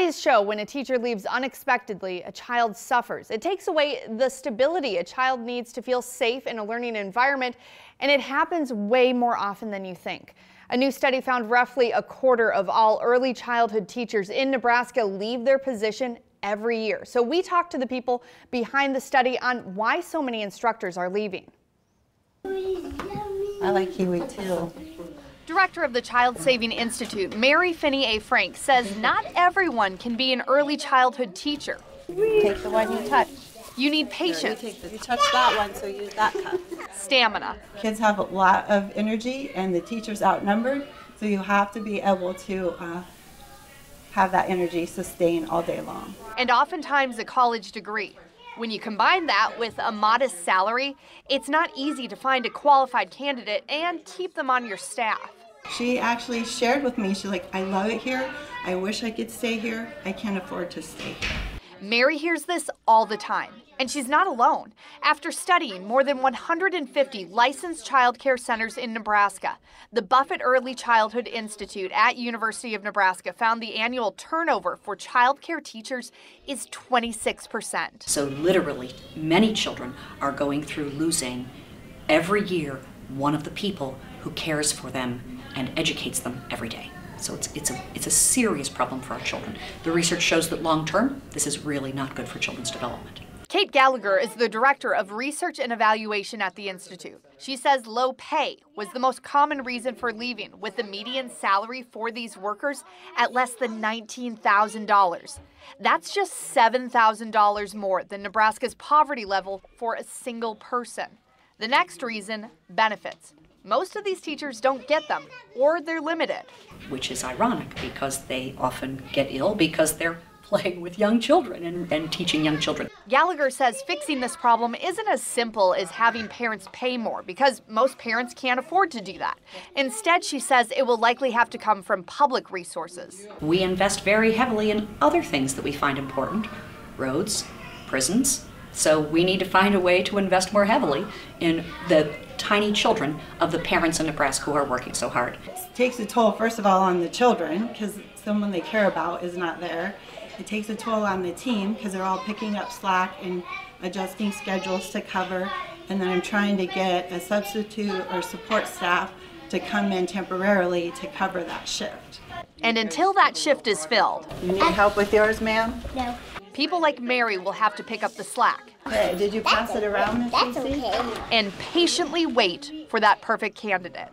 Studies show when a teacher leaves unexpectedly, a child suffers. It takes away the stability a child needs to feel safe in a learning environment, and it happens way more often than you think. A new study found roughly a quarter of all early childhood teachers in Nebraska leave their position every year. So we talked to the people behind the study on why so many instructors are leaving. I like kiwi too. Director of the Child Saving Institute, Mary Finney A. Frank, says not everyone can be an early childhood teacher. Take the one you touch. You need patience. You touch that one, so use that cup. Stamina. Kids have a lot of energy and the teacher's outnumbered, so you have to be able to have that energy sustain all day long. And oftentimes a college degree. When you combine that with a modest salary, it's not easy to find a qualified candidate and keep them on your staff. She actually shared with me, she's like, I love it here. I wish I could stay here. I can't afford to stay here. Mary hears this all the time, and she's not alone. After studying more than 150 licensed child care centers in Nebraska, the Buffett Early Childhood Institute at University of Nebraska found the annual turnover for child care teachers is 26%. So literally, many children are going through losing every year one of the people who cares for them and educates them every day. So it's a serious problem for our children. The research shows that long term, this is really not good for children's development. Kate Gallagher is the director of research and evaluation at the Institute. She says low pay was the most common reason for leaving, with the median salary for these workers at less than $19,000. That's just $7,000 more than Nebraska's poverty level for a single person. The next reason, benefits. Most of these teachers don't get them, or they're limited. Which is ironic because they often get ill because they're playing with young children and teaching young children. Gallagher says fixing this problem isn't as simple as having parents pay more, because most parents can't afford to do that. Instead, she says it will likely have to come from public resources. We invest very heavily in other things that we find important, roads, prisons. So we need to find a way to invest more heavily in the tiny children of the parents in Nebraska who are working so hard. It takes a toll, first of all, on the children, because someone they care about is not there. It takes a toll on the team, because they're all picking up slack and adjusting schedules to cover. And then I'm trying to get a substitute or support staff to come in temporarily to cover that shift. And until that shift is filled, You need help with yours, ma'am? No. people like Mary will have to pick up the slack. Hey, did you pass it around, Miss That's Cece? okay. And patiently wait for that perfect candidate.